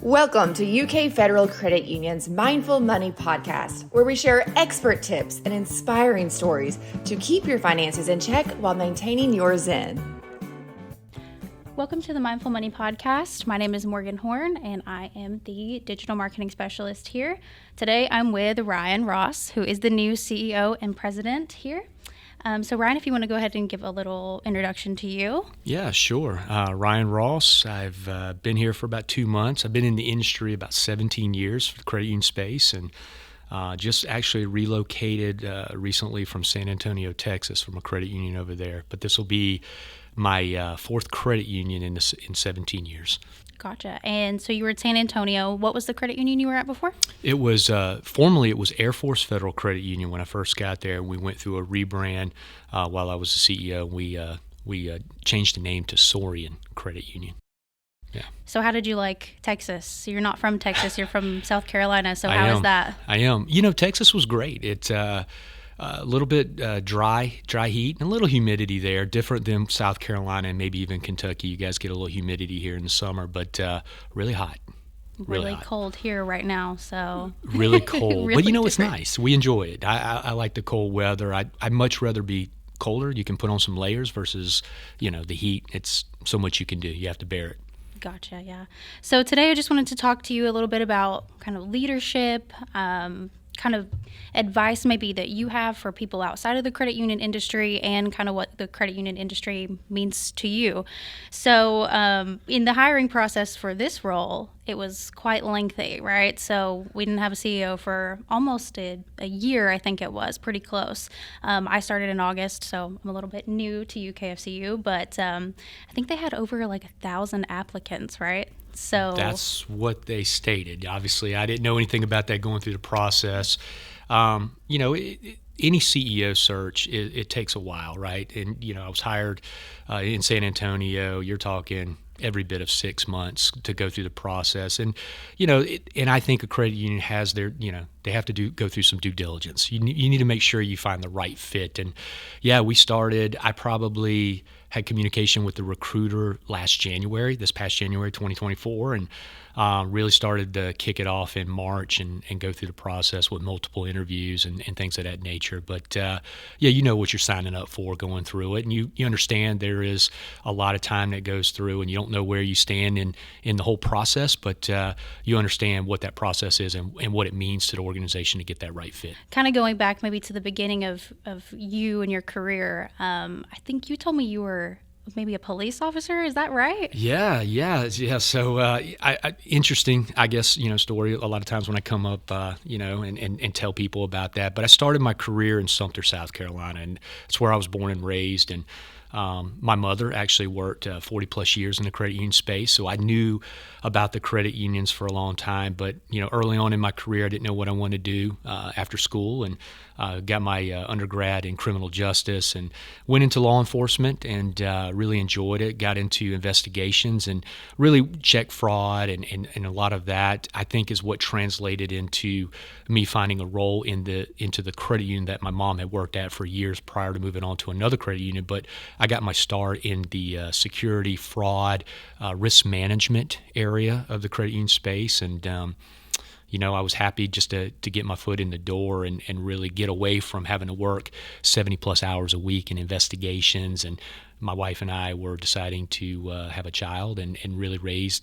Welcome to UK Federal Credit Union's Mindful Money podcast, where we share expert tips and inspiring stories to keep your finances in check while maintaining your zen. Welcome to the Mindful Money podcast. My name is Morgan Horn, and I am the digital marketing specialist here. Today, I'm with Ryan Ross, who is the new CEO and president here. So Ryan, if you want to go ahead and give a little introduction to you. Yeah, sure. Ryan Ross. I've been here for about 2 months. I've been in the industry about 17 years for the credit union space, and just actually relocated recently from San Antonio, Texas, from a credit union over there. But this will be my fourth credit union in 17 years. Gotcha. And so you were at San Antonio. What was the credit union you were at before? It was formerly it was Air Force Federal Credit Union when I first got there. We went through a rebrand while I was the CEO. We changed the name to Saurian Credit Union. Yeah. So how did you like Texas? So you're not from Texas. You're from South Carolina. So how is that? I am. You know, Texas was great. It's a little bit dry heat, and a little humidity there, different than South Carolina and maybe even Kentucky. You guys get a little humidity here in the summer, but really hot. Really cold here right now, so. Really cold, really but you know, different. It's nice. We enjoy it. I like the cold weather. I'd much rather be colder. You can put on some layers versus, the heat. It's so much you can do. You have to bear it. Gotcha, yeah. So today I just wanted to talk to you a little bit about kind of leadership, kind of advice maybe that you have for people outside of the credit union industry and kind of what the credit union industry means to you. So in the hiring process for this role, it was quite lengthy, right? So we didn't have a CEO for almost a year, I think it was, pretty close. I started in August, so I'm a little bit new to UKFCU, but I think they had over like 1,000 applicants, right? So that's what they stated. Obviously, I didn't know anything about that going through the process. Any CEO search, it takes a while, right? And, I was hired in San Antonio. You're talking every bit of 6 months to go through the process. And, and I think a credit union has their, they have to go through some due diligence. You need to make sure you find the right fit. And we started, I probably had communication with the recruiter this past January 2024, and really started to kick it off in March and go through the process with multiple interviews and things of that nature. But you know what you're signing up for going through it, and you understand there is a lot of time that goes through, and you don't know where you stand in the whole process, but you understand what that process is and what it means to the organization to get that right fit. Kind of going back maybe to the beginning of you and your career, I think you told me you were maybe a police officer. Is that right? Yeah. So interesting, I guess, story. A lot of times when I come up, and tell people about that. But I started my career in Sumter, South Carolina, and it's where I was born and raised. And my mother actually worked 40 plus years in the credit union space, so I knew about the credit unions for a long time. But early on in my career, I didn't know what I wanted to do after school, and got my undergrad in criminal justice and went into law enforcement and really enjoyed it. Got into investigations and really checked fraud and a lot of that, I think, is what translated into me finding a role into the credit union that my mom had worked at for years prior to moving on to another credit union. But I got my start in the security, fraud, risk management area of the credit union space, and I was happy just to get my foot in the door and really get away from having to work 70 plus hours a week in investigations. And my wife and I were deciding to have a child and really raise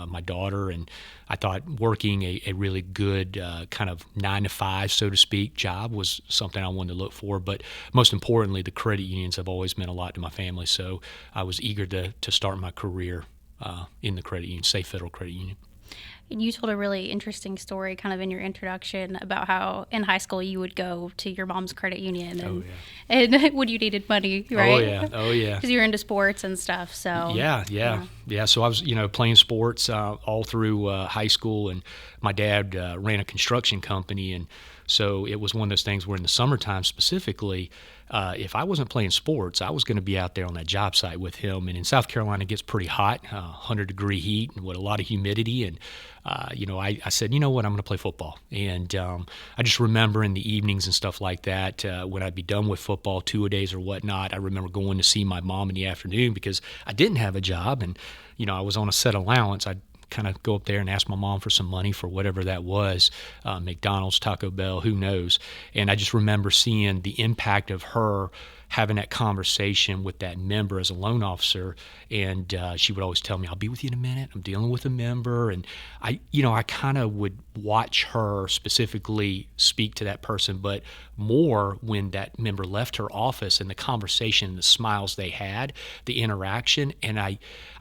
my daughter. And I thought working a really good kind of 9 to 5, so to speak, job was something I wanted to look for. But most importantly, the credit unions have always meant a lot to my family. So I was eager to start my career in the credit union, Safe Federal Credit Union. And you told a really interesting story kind of in your introduction about how in high school you would go to your mom's credit union and when you needed money, right? Oh, yeah. Because you were into sports and stuff, so. Yeah. So I was, playing sports all through high school, and my dad ran a construction company, and so it was one of those things where in the summertime specifically, if I wasn't playing sports, I was going to be out there on that job site with him. And in South Carolina, it gets pretty hot, 100-degree heat and with a lot of humidity. And, I said, you know what, I'm going to play football. And I just remember in the evenings and stuff like that, when I'd be done with football, 2-a-days or whatnot, I remember going to see my mom in the afternoon because I didn't have a job. And, I was on a set allowance. I'd kind of go up there and ask my mom for some money for whatever that was, McDonald's, Taco Bell, who knows. And I just remember seeing the impact of her having that conversation with that member as a loan officer. And she would always tell me, I'll be with you in a minute. I'm dealing with a member. And I kind of would watch her specifically speak to that person, but more when that member left her office and the conversation, the smiles they had, the interaction. And I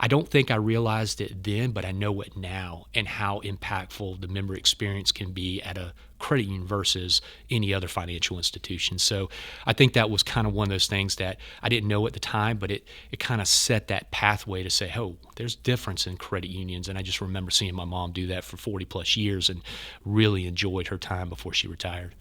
don't think I realized it then, but I know it now, and how impactful the member experience can be at a credit union versus any other financial institution. So I think that was kind of one of those things that I didn't know at the time, but it kind of set that pathway to say, oh, there's difference in credit unions. And I just remember seeing my mom do that for 40 plus years and really enjoyed her time before she retired.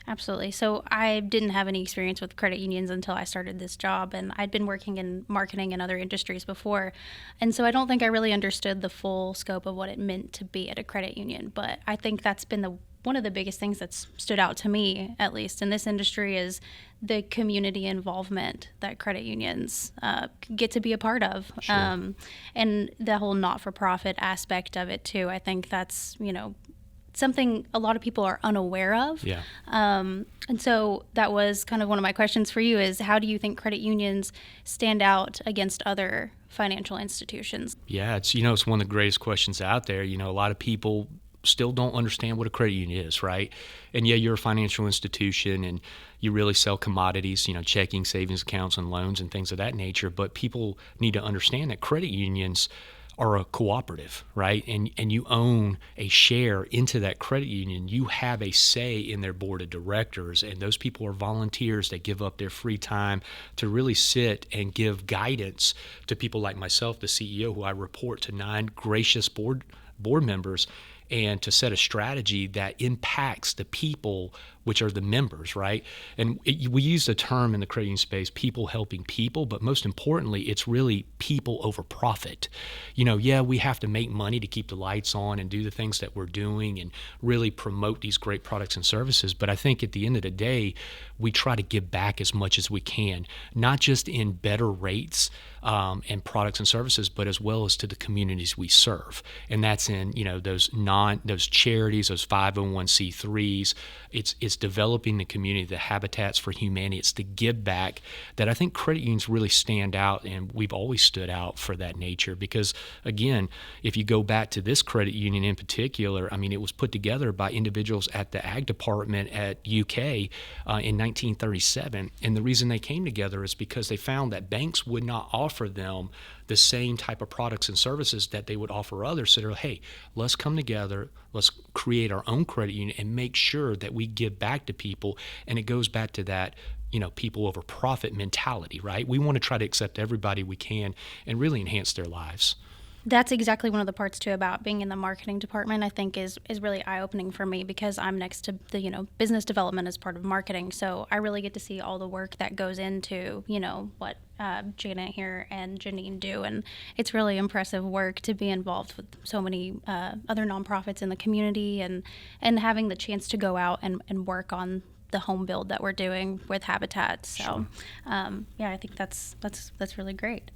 Absolutely. So I didn't have any experience with credit unions until I started this job, and I'd been working in marketing and other industries before. And so I don't think I really understood the full scope of what it meant to be at a credit union. But I think that's been one of the biggest things that's stood out to me, at least in this industry, is the community involvement that credit unions get to be a part of. Sure. And the whole not-for-profit aspect of it too. I think that's, something a lot of people are unaware of. Yeah. And so that was kind of one of my questions for you, is how do you think credit unions stand out against other financial institutions? Yeah, it's one of the greatest questions out there. A lot of people still don't understand what a credit union is, right? And yeah, you're a financial institution and you really sell commodities, checking, savings accounts, and loans and things of that nature. But people need to understand that credit unions are a cooperative, right? And you own a share into that credit union. You have a say in their board of directors, and those people are volunteers that give up their free time to really sit and give guidance to people like myself, the CEO, who I report to 9 gracious board members, and to set a strategy that impacts the people, which are the members, right? And we use the term in the credit union space, people helping people, but most importantly, it's really people over profit. Yeah, we have to make money to keep the lights on and do the things that we're doing and really promote these great products and services. But I think at the end of the day, we try to give back as much as we can, not just in better rates and products and services, but as well as to the communities we serve. And that's in, those charities, those 501c3s. It's developing the community, the Habitats for Humanity. It's the give back that I think credit unions really stand out, and we've always stood out for that nature. Because again, if you go back to this credit union in particular, it was put together by individuals at the Ag Department at UK in 1937. And the reason they came together is because they found that banks would not offer them the same type of products and services that they would offer others. So they're like, hey, let's come together, let's create our own credit union and make sure that we give back to people. And it goes back to that, people over profit mentality, right? We want to try to accept everybody we can and really enhance their lives. That's exactly one of the parts too about being in the marketing department, I think is really eye-opening for me, because I'm next to the business development as part of marketing. So I really get to see all the work that goes into what Janet here and Janine do, and it's really impressive work to be involved with so many other nonprofits in the community, and having the chance to go out and work on the home build that we're doing with Habitat. So Sure. I think that's really great.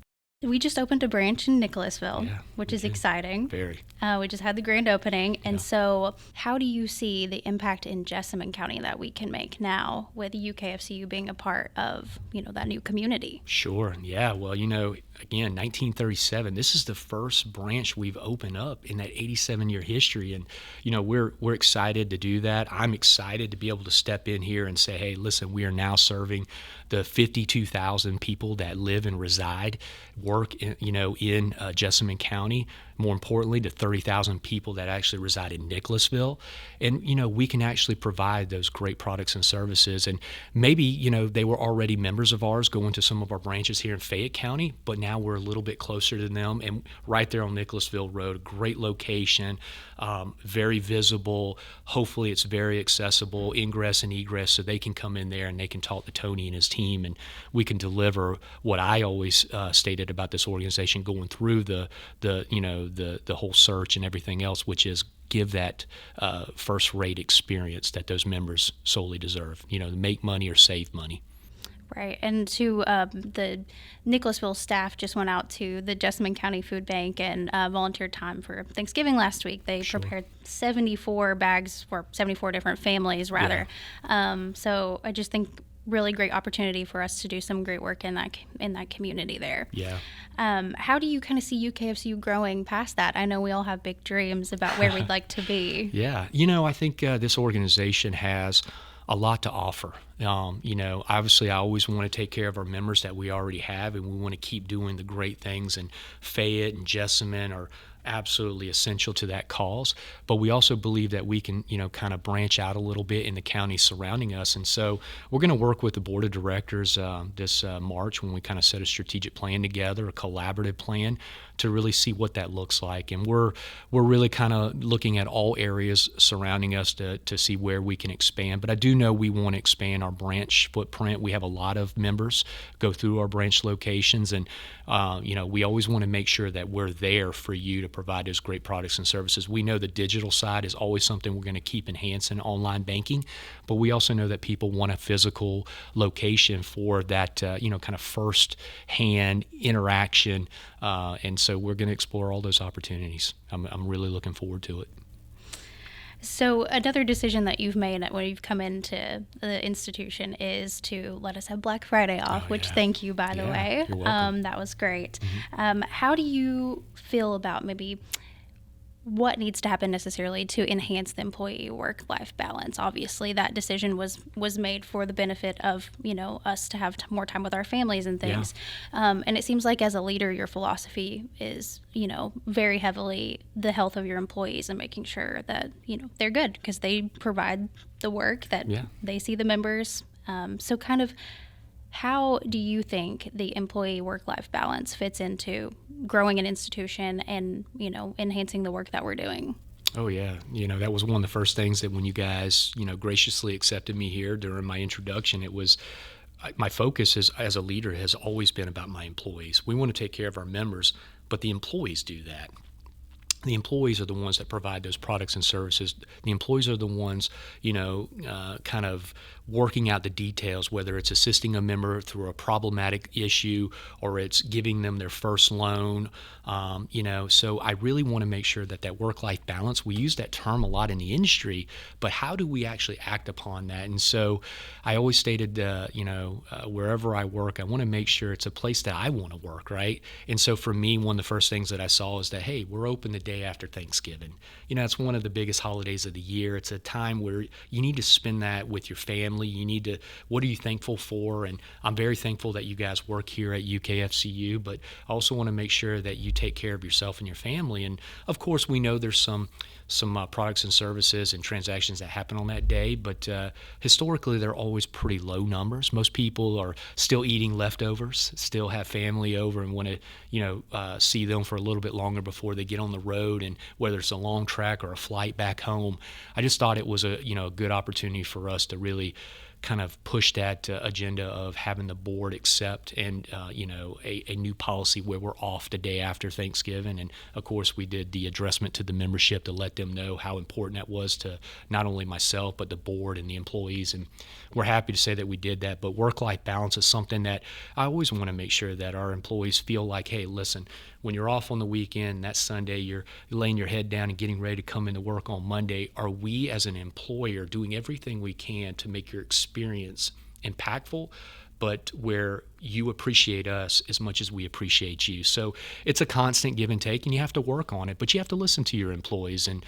We just opened a branch in Nicholasville, which is exciting. Very. We just had the grand opening. And Yeah. so how do you see the impact in Jessamine County that we can make now with UKFCU being a part of, that new community? Sure. Yeah. Well, again, 1937, this is the first branch we've opened up in that 87-year history. And, we're excited to do that. I'm excited to be able to step in here and say, hey, listen, we are now serving the 52,000 people that live and reside, work in Jessamine County. More importantly, the 30,000 people that actually reside in Nicholasville. And, we can actually provide those great products and services. And maybe, they were already members of ours going to some of our branches here in Fayette County, but now we're a little bit closer to them and right there on Nicholasville Road, a great location, very visible. Hopefully it's very accessible, ingress and egress, so they can come in there and they can talk to Tony and his team, and we can deliver what I always stated about this organization going through the whole search and everything else, which is give that first-rate experience that those members solely deserve, to make money or save money. Right. And to the Nicholasville staff just went out to the Jessamine County Food Bank and volunteered time for Thanksgiving last week. They prepared 74 bags for 74 different families, rather. Yeah. So I just think really great opportunity for us to do some great work in that community there. Yeah. How do you kind of see UKFCU growing past that? I know we all have big dreams about where we'd like to be. Yeah. I think this organization has a lot to offer. Obviously I always want to take care of our members that we already have, and we want to keep doing the great things, and Fayette and Jessamine are absolutely essential to that cause. But we also believe that we can, kind of branch out a little bit in the counties surrounding us. And so we're going to work with the board of directors this March when we kind of set a strategic plan together, a collaborative plan, to really see what that looks like. And we're really kind of looking at all areas surrounding us to see where we can expand. But I do know we want to expand our branch footprint. We have a lot of members go through our branch locations, and we always want to make sure that we're there for you to provide those great products and services. We know the digital side is always something we're going to keep enhancing, online banking, but we also know that people want a physical location for that, kind of first-hand interaction, and so we're going to explore all those opportunities. I'm really looking forward to it. So another decision that you've made when you've come into the institution is to let us have Black Friday off, which thank you, by the way. You're welcome. That was great. Mm-hmm. How do you feel about maybe what needs to happen necessarily to enhance the employee work-life balance? Obviously, that decision was made for the benefit of, us to have more time with our families and things. Yeah. And it seems like as a leader, your philosophy is, very heavily the health of your employees and making sure that, they're good because they provide the work that they see the members. So kind of how do you think the employee work-life balance fits into growing an institution and, enhancing the work that we're doing? Oh, yeah. That was one of the first things that when you guys, graciously accepted me here during my introduction, it was my focus as a leader has always been about my employees. We want to take care of our members, but the employees do that. The employees are the ones that provide those products and services. The employees are the ones, kind of working out the details, whether it's assisting a member through a problematic issue or it's giving them their first loan. So I really want to make sure that work-life balance, we use that term a lot in the industry, but how do we actually act upon that? And so I always stated, wherever I work, I want to make sure it's a place that I want to work, right? And so for me, one of the first things that I saw is that, hey, we're open the day after Thanksgiving. It's one of the biggest holidays of the year. It's a time where you need to spend that with your family. You need to, what are you thankful for? And I'm very thankful that you guys work here at UKFCU, but I also want to make sure that you take care of yourself and your family. And of course, we know there's some products and services and transactions that happen on that day, but historically they're always pretty low numbers. Most people are still eating leftovers, still have family over and want to see them for a little bit longer before they get on the road, and whether it's a long track or a flight back home. I just thought it was a good opportunity for us to really kind of push that agenda of having the board accept and a new policy where we're off the day after Thanksgiving. And of course we did the addressment to the membership to let them know how important that was to not only myself but the board and the employees, and we're happy to say that we did that. But work-life balance is something that I always want to make sure that our employees feel like, hey, listen, when you're off on the weekend, that Sunday, you're laying your head down and getting ready to come into work on Monday. Are we as an employer doing everything we can to make your experience impactful, but where you appreciate us as much as we appreciate you? So it's a constant give and take, and you have to work on it, but you have to listen to your employees. And,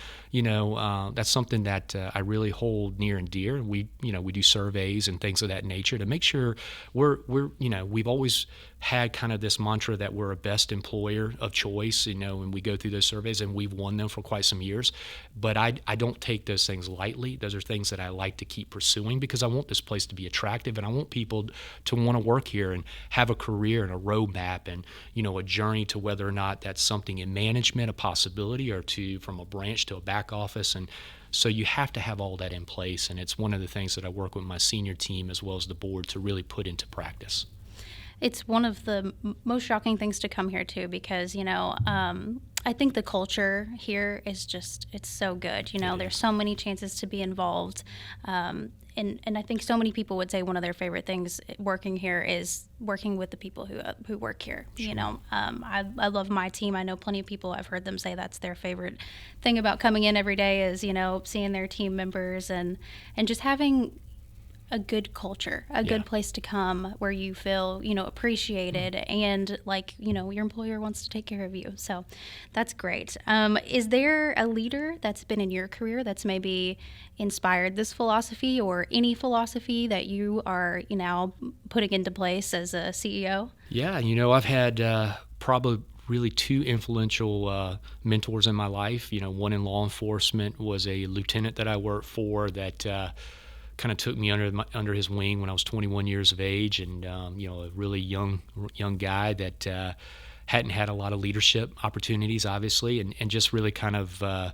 that's something that I really hold near and dear. We do surveys and things of that nature to make sure we've always had kind of this mantra that we're a best employer of choice, and we go through those surveys and we've won them for quite some years. But I don't take those things lightly. Those are things that I like to keep pursuing because I want this place to be attractive, and I want people to want to work here and have a career and a roadmap and, a journey to whether or not that's something in management, a possibility, or from a branch to a back office. And so you have to have all that in place. And it's one of the things that I work with my senior team as well as the board to really put into practice. It's one of the most shocking things to come here to because, I think the culture here is just, it's so good. There's so many chances to be involved. and I think so many people would say one of their favorite things working here is working with the people who work here. Sure. You know, I love my team. I know plenty of people, I've heard them say that's their favorite thing about coming in every day is, you know, seeing their team members and just having a good culture, a good place to come where you feel, you know, appreciated and like, you know, your employer wants to take care of you. So that's great. Is there a leader that's been in your career that's maybe inspired this philosophy or any philosophy that you are, you know, putting into place as a CEO? Yeah, you know, I've had probably really two influential mentors in my life. You know, one in law enforcement was a lieutenant that I worked for that kind of took me under his wing when I was 21 years of age, and you know, a really young guy that hadn't had a lot of leadership opportunities, obviously, and just really kind of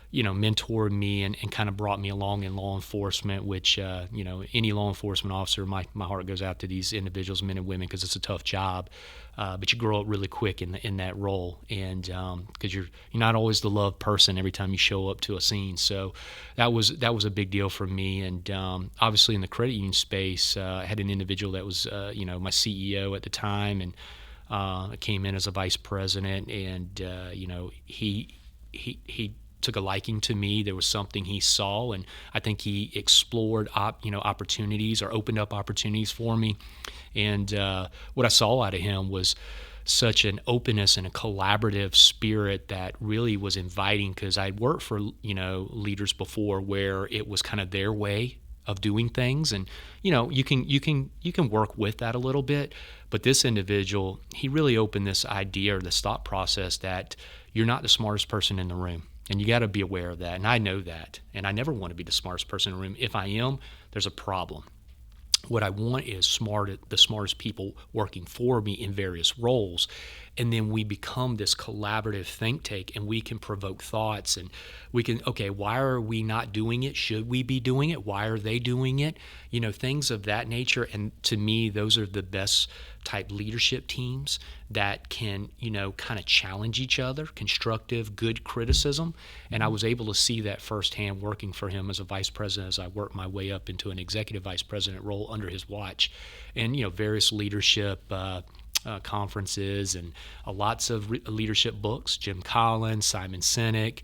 you know, mentored me and kind of brought me along in law enforcement, which you know, any law enforcement officer, my heart goes out to these individuals, men and women, because it's a tough job. But you grow up really quick in that role, and because you're not always the loved person every time you show up to a scene. So that was a big deal for me. And obviously in the credit union space, I had an individual that was you know, my CEO at the time, and came in as a vice president, and you know, he took a liking to me. There was something he saw, and I think he explored you know, opportunities or opened up opportunities for me. And what I saw out of him was such an openness and a collaborative spirit that really was inviting, because I'd worked for, you know, leaders before where it was kind of their way of doing things, and you know, you can work with that a little bit. But this individual, he really opened this idea or this thought process that you're not the smartest person in the room. And you got to be aware of that. And I know that. And I never want to be the smartest person in the room. If I am, there's a problem. What I want is the smartest people working for me in various roles. And then we become this collaborative think tank, and we can provoke thoughts, and we can, okay, why are we not doing it? Should we be doing it? Why are they doing it? You know, things of that nature. And to me, those are the best type leadership teams that can, you know, kind of challenge each other, constructive, good criticism. And I was able to see that firsthand working for him as a vice president, as I worked my way up into an executive vice president role under his watch. And, you know, various leadership conferences and lots of leadership books, Jim Collins, Simon Sinek,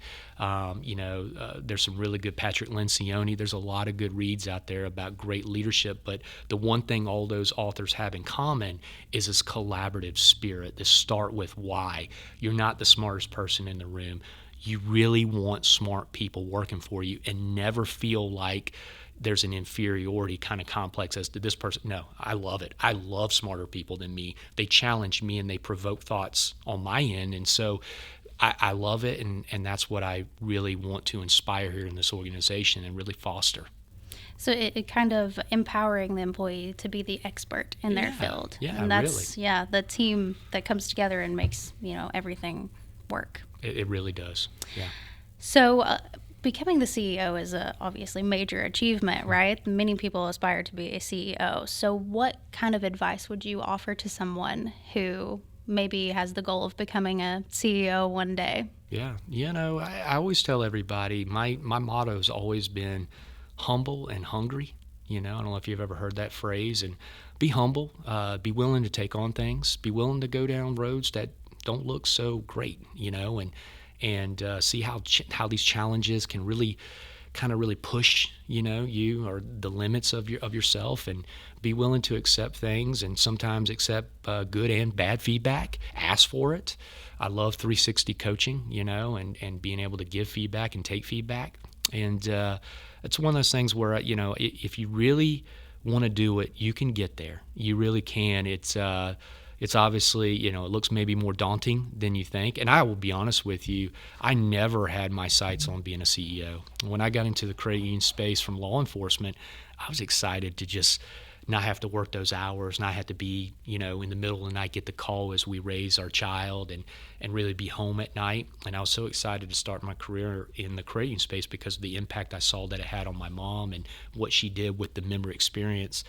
you know, there's some really good Patrick Lencioni. There's a lot of good reads out there about great leadership, but the one thing all those authors have in common is this collaborative spirit, this start with why. You're not the smartest person in the room. You really want smart people working for you, and never feel like there's an inferiority kind of complex as to this person. No, I love it. I love smarter people than me. They challenge me and they provoke thoughts on my end. And so I love it. And that's what I really want to inspire here in this organization and really foster. So it kind of empowering the employee to be the expert in their field. Yeah, and that's, really. the team that comes together and makes, you know, everything work. It really does. Yeah. So becoming the CEO is a obviously major achievement, right? Many people aspire to be a CEO. So what kind of advice would you offer to someone who maybe has the goal of becoming a CEO one day? Yeah. You know, I always tell everybody, my motto has always been humble and hungry. You know, I don't know if you've ever heard that phrase. And be humble, be willing to take on things, be willing to go down roads that don't look so great, you know, and see how these challenges can really kind of really push, you know, you or the limits of yourself, and be willing to accept things, and sometimes accept good and bad feedback. Ask for it. I love 360 coaching, you know, and being able to give feedback and take feedback. And it's one of those things where, you know, if you really want to do it, you can get there. You really can. It's obviously, you know, it looks maybe more daunting than you think. And I will be honest with you, I never had my sights on being a CEO. When I got into the credit union space from law enforcement, I was excited to just not have to work those hours, not have to be, you know, in the middle of the night, get the call as we raise our child, and really be home at night. And I was so excited to start my career in the credit union space because of the impact I saw that it had on my mom and what she did with the member experience.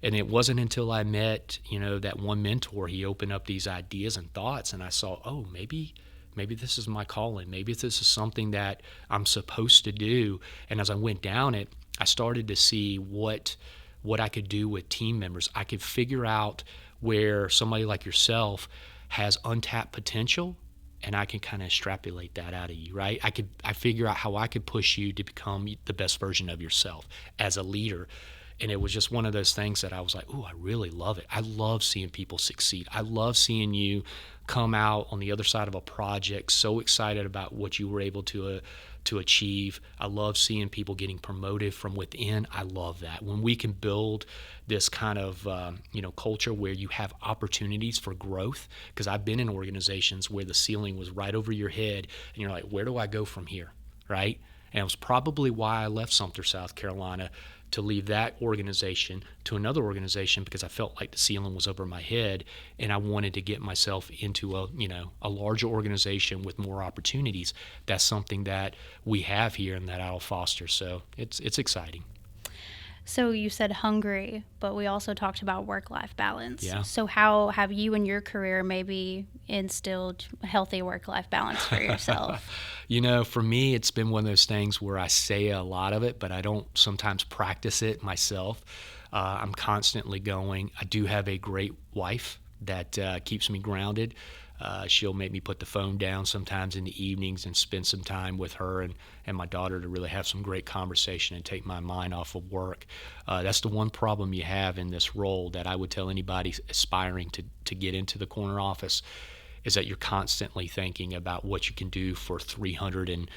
And it wasn't until I met, you know, that one mentor, he opened up these ideas and thoughts, and I saw, oh, maybe this is my calling. Maybe this is something that I'm supposed to do. And as I went down it, I started to see what I could do with team members. I could figure out where somebody like yourself has untapped potential, and I can kind of extrapolate that out of you, right? I figure out how I could push you to become the best version of yourself as a leader. And it was just one of those things that I was like, ooh, I really love it. I love seeing people succeed. I love seeing you come out on the other side of a project so excited about what you were able to achieve. I love seeing people getting promoted from within. I love that. When we can build this kind of culture where you have opportunities for growth, because I've been in organizations where the ceiling was right over your head and you're like, where do I go from here, right? And it was probably why I left Sumter, South Carolina, to leave that organization to another organization, because I felt like the ceiling was over my head and I wanted to get myself into a larger organization with more opportunities. That's something that we have here and that I'll foster. So it's exciting. So you said hungry, but we also talked about work-life balance. Yeah. So how have you in your career maybe instilled a healthy work-life balance for yourself? For me, it's been one of those things where I say a lot of it, but I don't sometimes practice it myself. I'm constantly going. I do have a great wife that keeps me grounded. She'll make me put the phone down sometimes in the evenings and spend some time with her and my daughter to really have some great conversation and take my mind off of work. That's the one problem you have in this role that I would tell anybody aspiring to get into the corner office, is that you're constantly thinking about what you can do for 300 and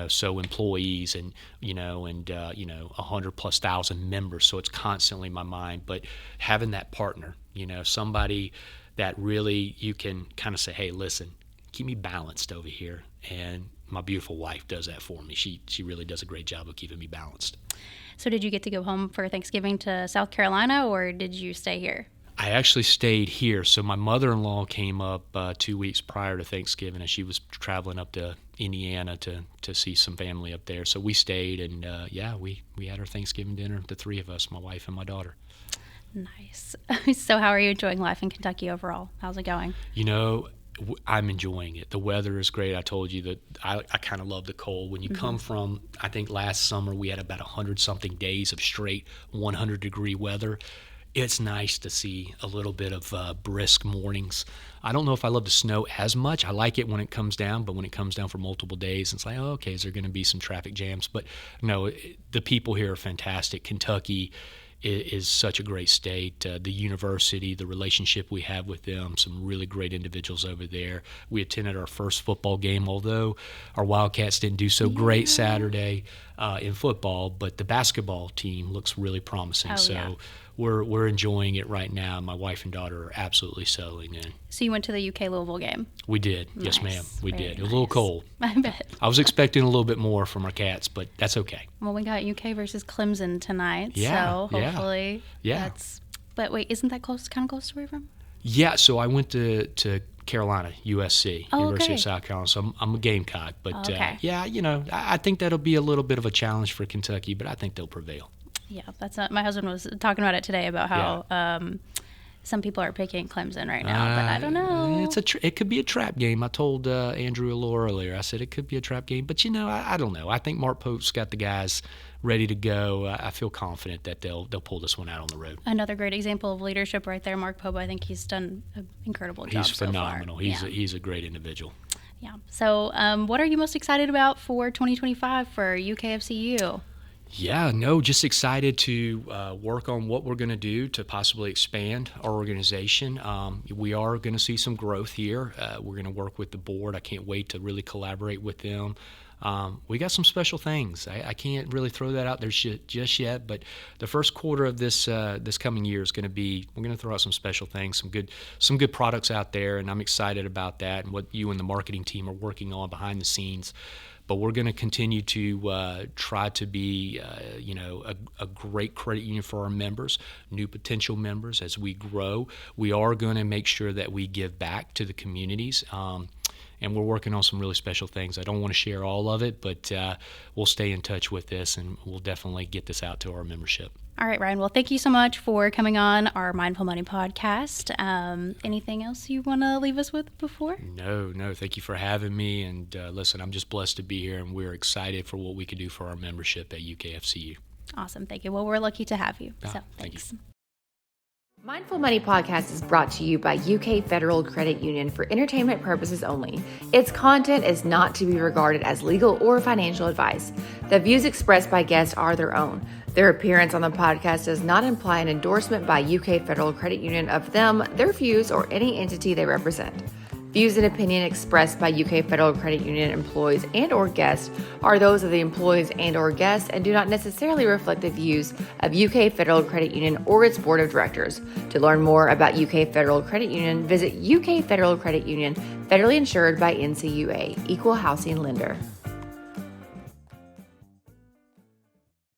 so employees and 100,000+ members. So it's constantly in my mind. But having that partner, somebody that really you can kind of say, hey, listen, keep me balanced over here. And my beautiful wife does that for me. She really does a great job of keeping me balanced. So did you get to go home for Thanksgiving to South Carolina, or did you stay here? I actually stayed here. So my mother-in-law came up 2 weeks prior to Thanksgiving, and she was traveling up to Indiana to see some family up there. So we stayed, and we had our Thanksgiving dinner, the three of us, my wife and my daughter. Nice. So how are you enjoying life in Kentucky overall? How's it going? I'm enjoying it. The weather is great. I told you that I kind of love the cold. When you come from, I think last summer we had about 100-something days of straight 100-degree weather. It's nice to see a little bit of brisk mornings. I don't know if I love the snow as much. I like it when it comes down, but when it comes down for multiple days, it's like, oh, okay, is there going to be some traffic jams? But no, the people here are fantastic. Kentucky is such a great state. The university, the relationship we have with them, some really great individuals over there. We attended our first football game, although our Wildcats didn't do so great Saturday in football, but the basketball team looks really promising. We're enjoying it right now. My wife and daughter are absolutely settling in. So you went to the UK Louisville game? We did. Nice. Yes, ma'am. We Very did. It was a little cold. I bet. I was expecting a little bit more from our Cats, but that's okay. Well, we got UK versus Clemson tonight, Yeah, so hopefully that's... But wait, isn't that kind of close to where you're from? Yeah, so I went to Carolina, USC, University of South Carolina. So I'm a Gamecock, but I think that'll be a little bit of a challenge for Kentucky, but I think they'll prevail. Yeah, that's not, my husband was talking about it today about how some people are picking Clemson right now, but I don't know. It could be a trap game. I told Andrew Allure earlier. I said it could be a trap game, but I don't know. I think Mark Pope's got the guys ready to go. I feel confident that they'll pull this one out on the road. Another great example of leadership right there, Mark Pope. I think he's done an incredible job. He's phenomenal. So far. He's a great individual. Yeah. So, what are you most excited about for 2025 for UKFCU? Yeah, no, just excited to work on what we're going to do to possibly expand our organization. We are going to see some growth here. We're going to work with the board. I can't wait to really collaborate with them. We got some special things. I can't really throw that out there just yet, but the first quarter of this coming year is going to be, we're going to throw out some special things, some good products out there, and I'm excited about that and what you and the marketing team are working on behind the scenes. But we're going to continue to try to be, a great credit union for our members, new potential members as we grow. We are going to make sure that we give back to the communities, and we're working on some really special things. I don't want to share all of it, but we'll stay in touch with this, and we'll definitely get this out to our membership. All right, Ryan. Well, thank you so much for coming on our Mindful Money podcast. Anything else you want to leave us with before? No. Thank you for having me. And listen, I'm just blessed to be here, and we're excited for what we can do for our membership at UKFCU. Awesome. Thank you. Well, we're lucky to have you. So thank thanks. you. Mindful Money Podcast is brought to you by UK Federal Credit Union for entertainment purposes only. Its content is not to be regarded as legal or financial advice. The views expressed by guests are their own. Their appearance on the podcast does not imply an endorsement by UK Federal Credit Union of them, their views, or any entity they represent. Views and opinion expressed by UK Federal Credit Union employees and or guests are those of the employees and or guests and do not necessarily reflect the views of UK Federal Credit Union or its board of directors. To learn more about UK Federal Credit Union, visit UK Federal Credit Union, federally insured by NCUA, Equal Housing Lender.